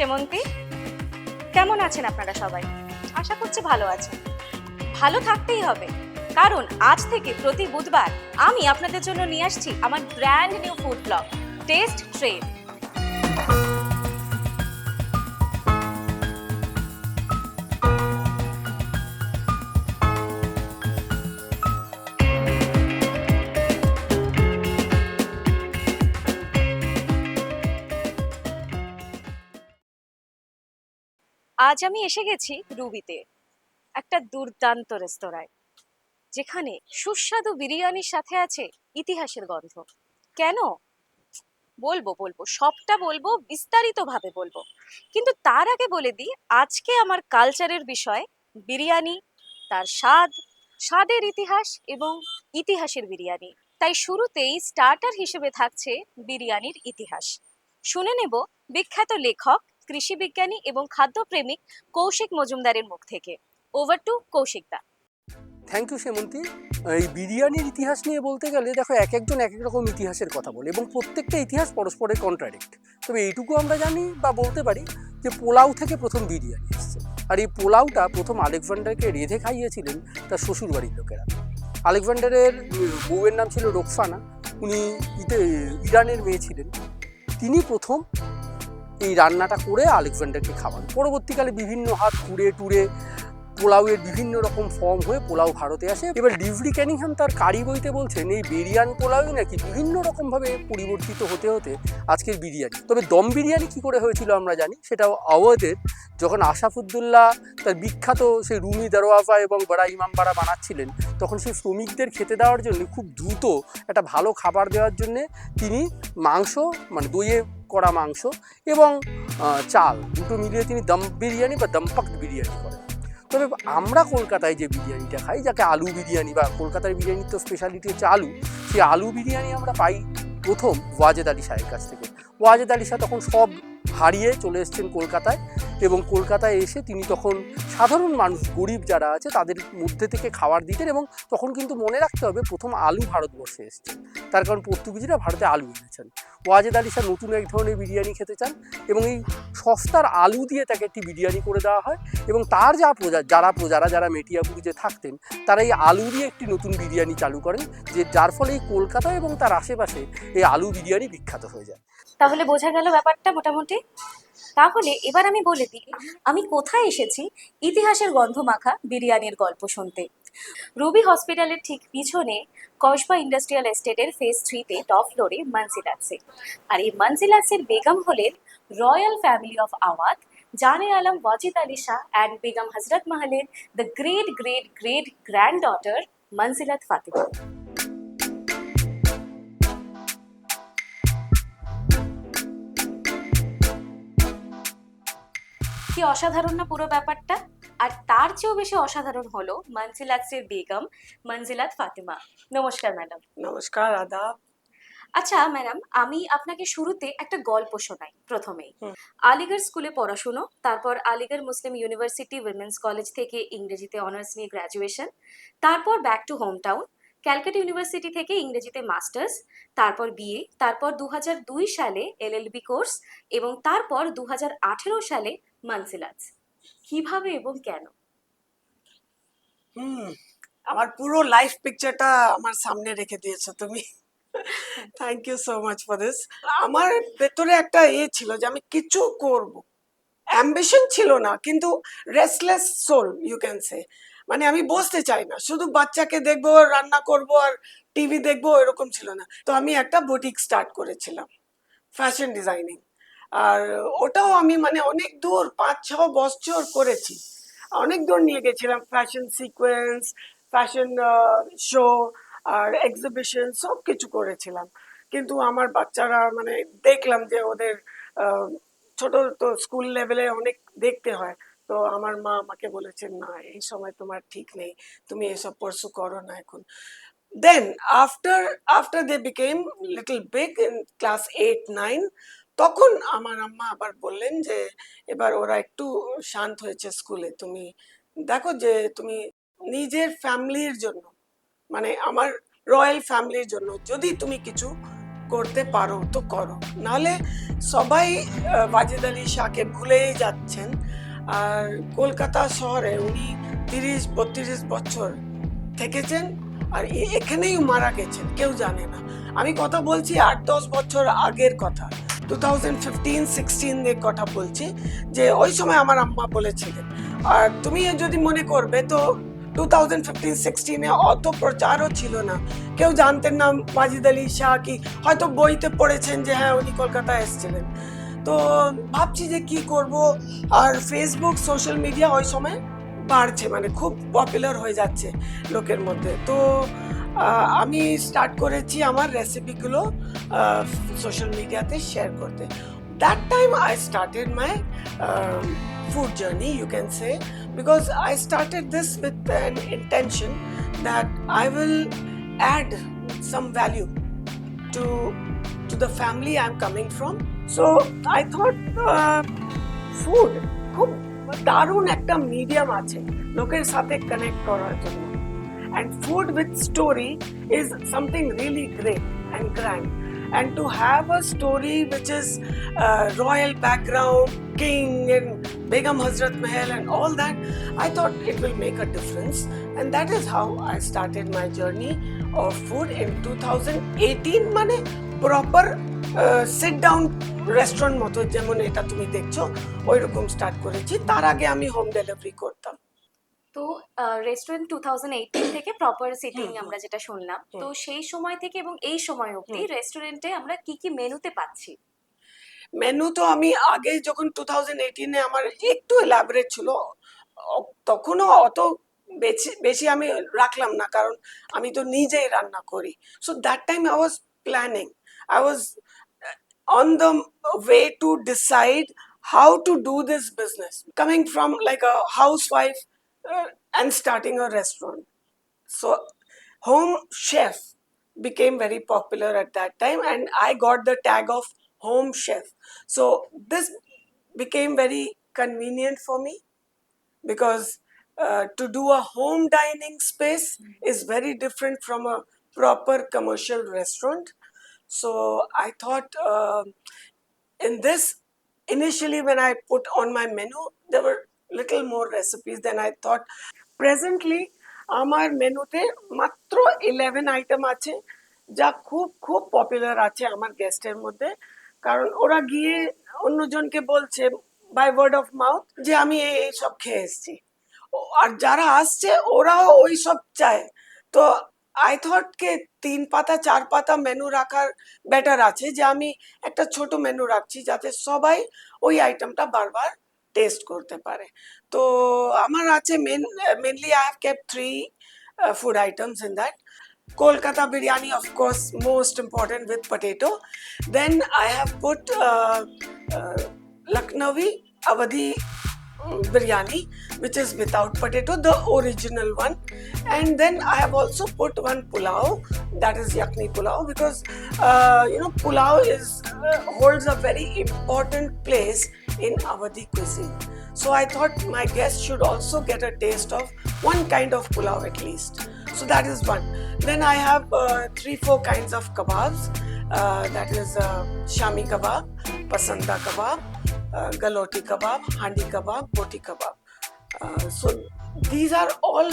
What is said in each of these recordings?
সেমন্তী। কেমন আছেন আপনারা সবাই? আশা করছি ভালো আছেন। ভালো থাকতেই হবে, কারণ আজ থেকে প্রতি বুধবার আমি আপনাদের জন্য নিয়ে আসছি আমার brand new food blog test train. আজ আমি এসে গেছি রুবিতে, একটা দুর্দান্ত রেস্তোরাঁয়, যেখানে সুস্বাদু বিরিয়ানির সাথে আছে ইতিহাসের গন্ধ। কেন? বলবো বলবো সবটা বলবো, বিস্তারিত ভাবে বলবো, কিন্তু তার আগে বলে দিই আজকে আমার কালচারের বিষয় বিরিয়ানি, তার স্বাদ, স্বাদের ইতিহাস এবং ইতিহাসের বিরিয়ানি। তাই শুরুতেই স্টার্টার হিসেবে থাকছে বিরিয়ানির ইতিহাস। শুনে নেব বিখ্যাত লেখক, কৃষি বিজ্ঞানী এবং খাদ্যপ্রেমিক কৌশিক মজুমদারের মুখ থেকে। ওভার টু কৌশিক দা। Thank you Semonti. এই বিরিয়ানির ইতিহাস নিয়ে বলতে গেলে দেখো, এক একজন এক এক রকম ইতিহাসের কথা বলে এবং প্রত্যেকটা ইতিহাস পরস্পরের কন্ট্রাডিক্ট। তবে এইটুকু আমরা জানি বা বলতে পারি যে পোলাও থেকে প্রথম বিরিয়ানি এসছে, আর এই পোলাওটা প্রথম আলেকজান্ডারকে রেঁধে খাইয়েছিলেন তার শ্বশুরবাড়ির লোকেরা। আলেকজান্ডারের বউয়ের নাম ছিল রোকসানা, উনি ইরানের মেয়ে ছিলেন। তিনি প্রথম এই রান্নাটা করে আলেকজান্ডারকে খাওয়ান। পরবর্তীকালে বিভিন্ন হাত ঘুরে টুরে পোলাওয়ের বিভিন্ন রকম ফর্ম হয়ে পোলাও ভারতে আসে। এবার ডিভরি ক্যানিংহাম তার কারি বইতে বলছেন এই বিরিয়ানি পোলাওই নাকি বিভিন্ন রকমভাবে পরিবর্তিত হতে হতে আজকের বিরিয়ানি। তবে দম বিরিয়ানি কী করে হয়েছিল আমরা জানি, সেটাও আওয়াদের যখন আশাফুদ্দৌল্লা তার বিখ্যাত সেই রুমি দারোয়াফা এবং বড়া ইমামবাড়া বানাচ্ছিলেন, তখন সেই শ্রমিকদের খেতে দেওয়ার জন্য খুব দ্রুত একটা ভালো খাবার দেওয়ার জন্যে তিনি মাংস, মানে দইয়ে করা মাংস এবং চাল দুটো মিলিয়ে তিনি দম বিরিয়ানি বা দমপাক বিরিয়ানি করেন। তবে আমরা কলকাতায় যে বিরিয়ানিটা খাই, যাকে আলু বিরিয়ানি, বা কলকাতার বিরিয়ানির তো স্পেশালিটি হচ্ছে আলু, সেই আলু বিরিয়ানি আমরা পাই প্রথম ওয়াজেদ আলী শাহের কাছ থেকে। ওয়াজেদ আলী শাহ তখন সব হারিয়ে চলে এসেছেন কলকাতায়, এবং কলকাতায় এসে তিনি তখন সাধারণ মানুষ, গরিব যারা আছে তাদের মধ্যে থেকে খাবার দিতেন। এবং তখন কিন্তু মনে রাখতে হবে প্রথম আলু ভারতবর্ষে এসছে, তার কারণ পর্তুগিজরা ভারতে আলু এনেছেন। ওয়াজেদ আলী শাহ নতুন এক ধরনের বিরিয়ানি খেতে চান এবং এই সস্তার আলু দিয়ে তাকে একটি বিরিয়ানি করে দেওয়া হয়। এবং তার যারা মেটিয়াপুরিতে থাকতেন, তারা এই আলু দিয়ে একটি নতুন বিরিয়ানি চালু করেন, যার ফলে এই কলকাতা এবং তার আশেপাশে এই আলু বিরিয়ানি বিখ্যাত হয়ে যায়। তাহলে বোঝা গেল ব্যাপারটা মোটামুটি। তাহলে এবার আমি বলে দিই আমি কোথায় এসেছি ইতিহাসের গন্ধ মাখা বিরিয়ানির গল্প শুনতে। রুবি হসপিটালের ঠিক পিছনে কসবা ইন্ডাস্ট্রিয়াল এস্টেটের ফেজ 3-তে টপ ফ্লোরে মনজিলাৎসে। আর এই মনজিলাৎসের বেগম হলেন royal family of Awadh, Jane Alam Wajid Ali Shah and Begum Hazrat মাহলের the great great great grand daughter Manzilat Fatima. কি অসাধারণ না পুরো ব্যাপারটা? আর তার চেয়েও বেশি অসাধারণ হলো মনজিলাতের বেগম মনজিলাত ফাতিমা। নমস্কার ম্যাডাম। নমস্কার, আদাব। আচ্ছা ম্যাডাম, আমি আপনাকে শুরুতে একটা গল্প শোনাই প্রথমেই। আলিগড় স্কুলে পড়াশুনো, তারপর আলিগড় মুসলিম ইউনিভার্সিটি উইমেন্স কলেজ থেকে ইংরেজিতে অনার্স নিয়ে গ্র্যাজুয়েশন, তারপর back to home town Calcutta university থেকে ইংরেজিতে মাস্টার্স, তারপর বিএ, তারপর 2002 সালে এলএলবি কোর্স এবং তারপর 2018 সালে মনজিলাত। কিভাবে এবং কেন? আমার পুরো লাইফ পিকচারটা আমার সামনে রেখে দিয়েছো তুমি। Thank you so much for this. আমার ভেতরে একটা ছিল যে আমি কিছু করব, অ্যাম্বিশন ছিল না, কিন্তু restless soul you can say. মানে আমি বসতে চাই না, শুধু বাচ্চাকে দেখবো, রান্না করব আর টিভি দেখবো, এরকম ছিল না। তো আমি একটা বুটিক স্টার্ট করেছিলাম, ফ্যাশন ডিজাইনিং। আর ওটাও আমি মানে অনেক দূর 5-6 বছর করেছি, অনেক দূর নিয়ে গেছিলাম। ফ্যাশন সিকোয়েন্স, ফ্যাশন শো আর এক্সিবিশন সব কিছু করেছিলাম। কিন্তু আমার বাচ্চারা মানে দেখলাম যে ওদের ছোট তো স্কুল লেভেলে অনেক দেখতে হয়, তো আমার মা আমাকে বলেছেন না, এই সময় তোমার ঠিক নেই, তুমি এসব পড়শু করো না এখন। Then after they became little big in class 8-9, তখন আমার আম্মা আবার বললেন যে এবার ওরা একটু শান্ত হয়েছে স্কুলে, তুমি দেখো যে তুমি নিজের ফ্যামিলির জন্য, মানে আমার রয়্যাল ফ্যামিলির জন্য যদি তুমি কিছু করতে পারো তো করো, নাহলে সবাই ওয়াজিদ আলী শাহকে ভুলেই যাচ্ছেন। আর কলকাতা শহরে উনি 30-32 বছর থেকেছেন, আর এখানেই মারা গেছেন, কেউ জানে না। আমি কথা বলছি 8-10 বছর আগের কথা, 2015-16 এর কথা বলছি, যে ওই সময় আমার আম্মা বলেছিলেন। আর তুমি যদি মনে করবে তো 2015-16 অত প্রচারও ছিল না, কেউ জানতেন না ওয়াজিদ আলী শাহ কি, হয়তো বইতে পড়েছেন যে হ্যাঁ উনি কলকাতায় এসেছিলেন। তো ভাবছি যে কি করব, আর ফেসবুক সোশ্যাল মিডিয়া ওই সময় বাড়ছে, মানে খুব পপুলার হয়ে যাচ্ছে লোকের মধ্যে। তো আমি স্টার্ট করেছি আমার রেসিপিগুলো সোশ্যাল মিডিয়াতে শেয়ার করতে। That time I started my food journey, you can say, because I started this with an intention that I will add some value to the family I'm coming from. So I thought food খুব দারুণ একটা medium আছে লোকের সাথে connect করার জন্য, and food with story is something really great and grand. And to have a story which is royal background, king and Begum Hazrat Mahal and all that, I thought it will make a difference. And that is how I started my journey of food in 2018, মানে proper sit down restaurant মতো যেমন এটা তুমি দেখছো ওইরকম start করেছি। তার আগে আমি হোম ডেলিভারি করতাম। তো রেস্টুরেন্ট 2018 থেকে প্রপার সিটিং আমরা যেটা শুনলাম, তো সেই সময় থেকে এবং এই সময় অবধি রেস্টুরেন্টে আমরা কি কি মেনুতে পাচ্ছি? মেনু তো আমি আগে যখন 2018-এ আমার একটু এলাবোরেট ছিল, তখনও অত বেশি বেশি আমি রাখলাম না, কারণ আমি তো নিজেই রান্না করি। So that time I was planning, I was on the way to decide how to do this business, coming from like a housewife and starting a restaurant. So home chef became very popular at that time, and I got the tag of home chef. So this became very convenient for me, because to do a home dining space is very different from a proper commercial restaurant. So I thought in this, initially when I put on my menu, there were little more recipes than I thought. Presently আমার মেনুতে মাত্র 11 item আছে, যা খুব খুব popular আছে আমার গেস্টের মধ্যে, কারণ ওরা গিয়ে অন্যজনকে বলছে বাই ওয়ার্ড অফ মাউথ যে আমি এই সব খেয়ে এসেছি, আর যারা আসছে ওরাও ওই সব চায়। তো আই থট কে 3 পাতা 4 পাতা মেনু রাখার বেটার আছে, যে আমি একটা ছোট মেনু রাখছি যাতে সবাই ওই আইটেমটা বারবার টেস্ট করতে পারে। তো আমার আছে mainly I have kept 3 food items in that. Kolkata biryani, of course, most important with potato. Then I have put Lucknowi Awadhi biryani, which is without potato, the original one. And then I have also put one pulao, that is yakni pulao, because pulao holds a very important place in Awadhi cuisine. So I thought my guests should also get a taste of one kind of pulao at least. So that is one. Then I have 3-4 kinds of kebabs. That is Shami kebab, Pasanda kebab, Galoti kebab, Handi kebab, Boti kebab. So these are all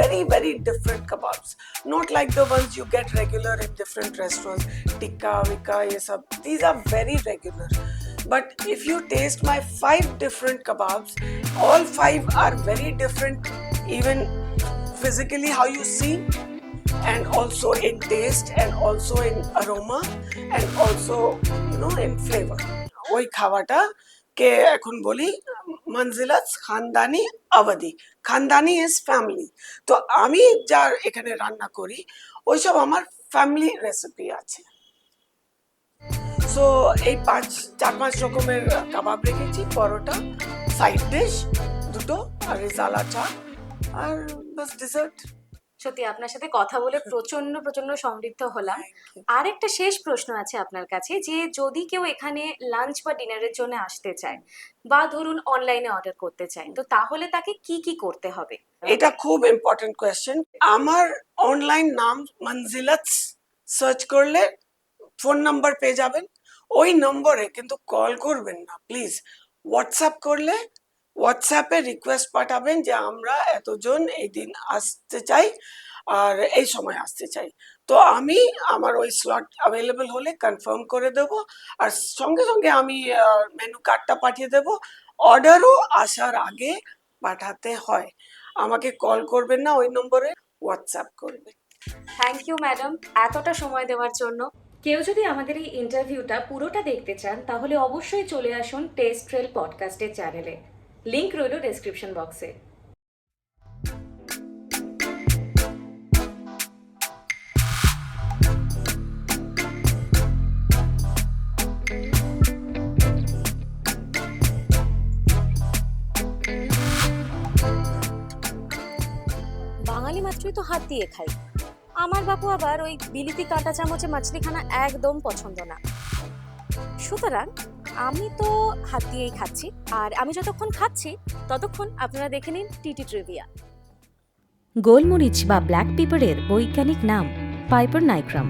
very, very different kebabs. Not like the ones you get regular in different restaurants. Tikka, Vika, ye sab. These are very regular. But if you taste my 5 different kebabs, all 5 are very different, even physically how you see, and also in taste, and also in aroma, and also in flavor. ওই খাওয়াটা কে এখন বলি মঞ্জিলাত খানদানি আওয়াধি, খানদানি is family. তো আমি যার এখানে রান্না করি ওইসব আমার ফ্যামিলি রেসিপি আছে। সো এই 4-5 রকমের কাবাব রেখেছি, পরোটা, সাইড ডিশ দুটো, আর রেজালা চা, আর বাস ডেজার্ট। সত্যি আপনার সাথে কথা বলে প্রচন্ড প্রচন্ড সমৃদ্ধ হলাম। আর একটা শেষ প্রশ্ন আছে আপনার কাছে, যে যদি কেউ এখানে লাঞ্চ বা ডিনারের জন্য আসতে চায়, বা ধরুন অনলাইনে অর্ডার করতে চায়, তো তাহলে তাকে কি কি করতে হবে? এটা খুব ইম্পর্টেন্ট কোয়েশ্চেন। আমার অনলাইন নাম মঞ্জিলাত সার্চ করলে ফোন নাম্বার পেয়ে যাবেন। ওই নম্বরে কিন্তু কল করবেন না প্লিজ। হোয়াটসঅ্যাপ করলে হোয়াটসঅ্যাপে রিকোয়েস্ট পাঠাবেন যে আমরা এতজন এই দিন আসতে চাই আর এই সময় আসতে চাই। তো আমি আমার ওই স্লট অ্যাভেলেবল হলে কনফার্ম করে দেব, আর সঙ্গে সঙ্গে আমি মেনু কার্ডটা পাঠিয়ে দেব। অর্ডারও আসার আগে পাঠাতে হয়। আমাকে কল করবেন না ওই নম্বরে, হোয়াটসঅ্যাপ করবেন। থ্যাংক ইউ ম্যাডাম এতটা সময় দেওয়ার জন্য। কেউ যদি আমাদের এই ইন্টারভিউটা পুরোটা দেখতে চান তাহলে অবশ্যই চলে আসুন টেস্ট ট্রেল পডকাস্টের চ্যানেলে, লিংক রইল ডেসক্রিপশন বক্সে। বাঙালি মাত্রই তো হাত দিয়ে খাই। আমার বাপু আবার ওই বিলিতি কাঁটা চামচে মাছলিখানা একদম পছন্দ না। সুতরাং আমি তো হাত দিয়েই খাচ্ছি, আর আমি যতক্ষণ খাচ্ছি ততক্ষণ আপনারা দেখে নিন টিটি ট্রিভিয়া। গোলমরিচ বা ব্ল্যাক পেপারের বৈজ্ঞানিক নাম পাইপার নাইগ্রাম।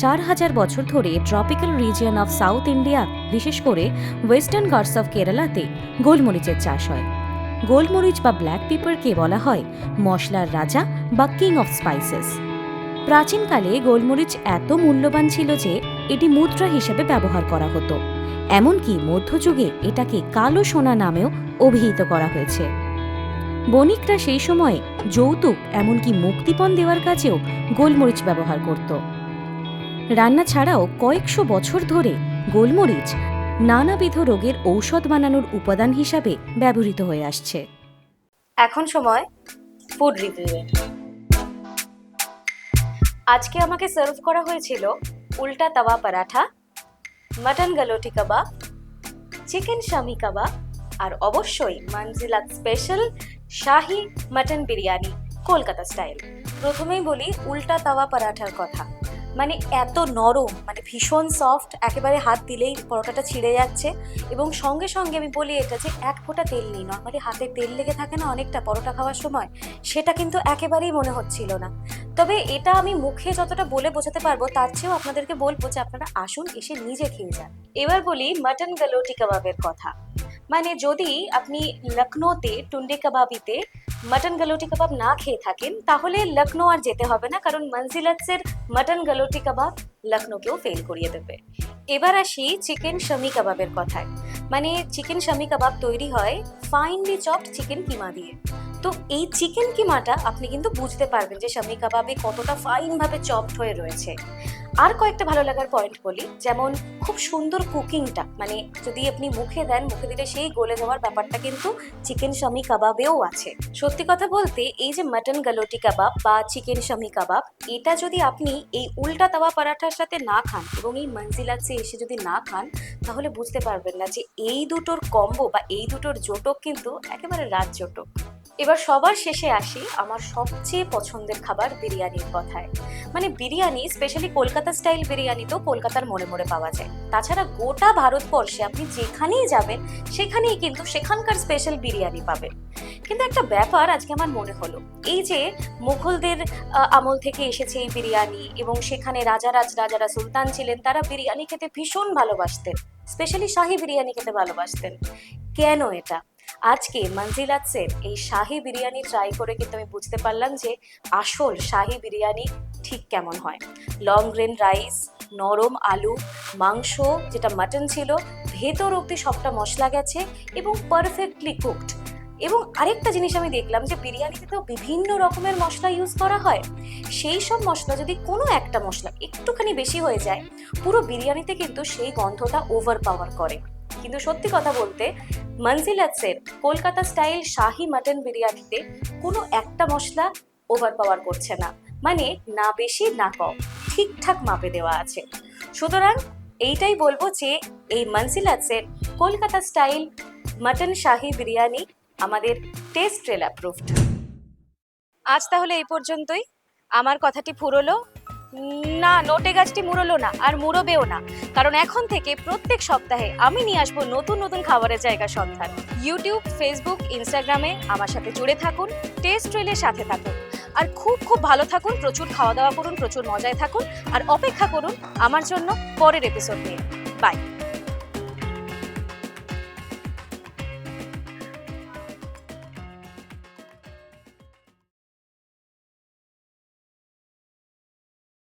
4000 বছর ধরে tropical region of south India, বিশেষ করে ওয়েস্টার্ন ঘাটস অফ কেরালাতে গোলমরিচের চাষ হয়। গোলমরিচ বা ব্ল্যাক পেপারকে বলা হয় মশলার রাজা বা কিং অফ স্পাইসেস। প্রাচীনকালে গোলমরিচ এত মূল্যবান ছিল যে এটি মুদ্রা হিসেবে ব্যবহার করা হতো। এমনকি মধ্যযুগে এটাকে কালো সোনা নামেও অভিহিত করা হয়েছে। বণিকরা সেই সময়ে যৌতুক এমনকি মুক্তিপণ দেওয়ার কাজেও গোলমরিচ ব্যবহার করত। রান্না ছাড়াও কয়েকশো বছর ধরে গোলমরিচ নানাবিধ রোগের ঔষধ বানানোর উপাদান হিসাবে ব্যবহৃত হয়ে আসছে। এখন সময় ফুড রিভিউয়ের। আজকে আমাকে সার্ভ করা হয়েছিল উল্টা তাওয়া পরাঠা, মটন গলোটি কাবাব, চিকেন শামি কাবাব, আর অবশ্যই মঞ্জিলাত স্পেশাল শাহি মটন বিরিয়ানি কলকাতা স্টাইল। প্রথমেই বলি উল্টা তাওয়া পরাঠার কথা। মানে এত নরম, মানে ভীষণ সফট, একেবারে হাত দিলেই পরোটাটা ছিঁড়ে যাচ্ছে। এবং সঙ্গে সঙ্গে আমি বলি এটা যে এক ফোঁটা তেল নেই। নর্মালি হাতে তেল লেগে থাকে না অনেকটা পরোটা খাওয়ার সময়, সেটা কিন্তু একেবারেই মনে হচ্ছিল না। তবে এটা আমি মুখে যতটা বলে বোঝাতে পারবো তার চেয়েও আপনাদেরকে বলবো যে আপনারা আসুন, এসে নিজে খেয়ে যান। এবার বলি মটন গলোটি কাবাবের কথা। মানে যদি আপনি লখনৌতে টুন্ডে কাবাবিতে মটন গলোটি কাবাব না খেয়ে থাকেন তাহলে লখনৌ আর যেতে হবে না, কারণ মঞ্জিলাতের মটন গলোটি কাবাব লখনৌকেও ফেল করিয়ে দেবে। এবার আসি চিকেন শামি কাবাবের কথায়। মানে চিকেন শামি কাবাব তৈরি হয় ফাইনলি চপড চিকেন কিমা দিয়ে। তো এই চিকেন কিমাটা আপনি কিন্তু বুঝতে পারবেন যে শামি কাবাবে কতটা ফাইনভাবে চপড হয়ে রয়েছে। আর কয়েকটা ভালো লাগার পয়েন্ট বলি, যেমন খুব সুন্দর কুকিংটা। মানে যদি আপনি মুখে দেন, মুখে দিলে সেই গলে যাওয়ার ব্যাপারটা কিন্তু চিকেন শামি কাবাবেও আছে। সত্যি কথা বলতে এই যে মটন গলোটি কাবাব বা চিকেন শামি কাবাব, এটা যদি আপনি এই উল্টা তাওয়া পরাঠার সাথে না খান এবং এই মঞ্জিলাতে এসে যদি না খান তাহলে বুঝতে পারবেন না যে এই দুটোর কম্বো বা এই দুটোর জোটক কিন্তু একেবারে রাজ জোটক। এবার সবার শেষে আসি আমার সবচেয়ে পছন্দের খাবার বিরিয়ানির কথায়। মানে বিরিয়ানি, স্পেশালি কলকাতা স্টাইল বিরিয়ানি তো কলকাতার মোড়ে মোড়ে পাওয়া যায়। তাছাড়া গোটা ভারতবর্ষে আপনি যেখানেই যাবেন সেখানেই কিন্তু সেখানকার স্পেশাল বিরিয়ানি পাবেন। কিন্তু একটা ব্যাপার আজকে আমার মনে হলো, এই যে মুঘলদের আমল থেকে এসেছে এই বিরিয়ানি, এবং সেখানে রাজারা সুলতান ছিলেন, তারা বিরিয়ানি খেতে ভীষণ ভালোবাসতেন, স্পেশালি শাহি বিরিয়ানি খেতে ভালোবাসতেন। কেন এটা? আজকে মঞ্জিলাতের এই শাহি বিরিয়ানি ট্রাই করে কিন্তু আমি বুঝতে পারলাম যে আসল শাহি বিরিয়ানি ঠিক কেমন হয়। লং গ্রেন রাইস, নরম আলু, মাংস যেটা মাটন ছিল, ভেতর অবধি সবটা মশলা গেছে এবং পারফেক্টলি কুকড। এবং আরেকটা জিনিস আমি দেখলাম যে বিরিয়ানিতে তো বিভিন্ন রকমের মশলা ইউজ করা হয়। সেই সব মশলা যদি কোনো একটা মশলা একটুখানি বেশি হয়ে যায়, পুরো বিরিয়ানিতে কিন্তু সেই গন্ধটা ওভার পাওয়ার করে। কিন্তু সত্যি কথা বলতে মঞ্জিলাতের কলকাতা স্টাইল শাহি মটন বিরিয়ানিতে কোনো একটা মশলা ওভার পাওয়ার করছে না। মানে না বেশি না কম, ঠিকঠাক মাপে দেওয়া আছে। সুতরাং এইটাই বলবো যে এই মঞ্জিলাতের কলকাতা স্টাইল মটন শাহি বিরিয়ানি আমাদের টেস্ট ট্রেল অ্যাপ্রুভড। আজ তাহলে এই পর্যন্তই। আমার কথাটি ফুরলো না, নোটে গাছটি মুড়লো না, আর মুড়বেও না, কারণ এখন থেকে প্রত্যেক সপ্তাহে আমি নিয়ে আসবো নতুন নতুন খাবারের জায়গা সন্ধান। ইউটিউব, ফেসবুক, ইনস্টাগ্রামে আমার সাথে জুড়ে থাকুন, টেস্ট ট্রেলের সাথে থাকুন। আর খুব খুব ভালো থাকুন, প্রচুর খাওয়া দাওয়া করুন, প্রচুর মজায় থাকুন, আর অপেক্ষা করুন আমার জন্য পরের এপিসোড নিয়ে। বাই।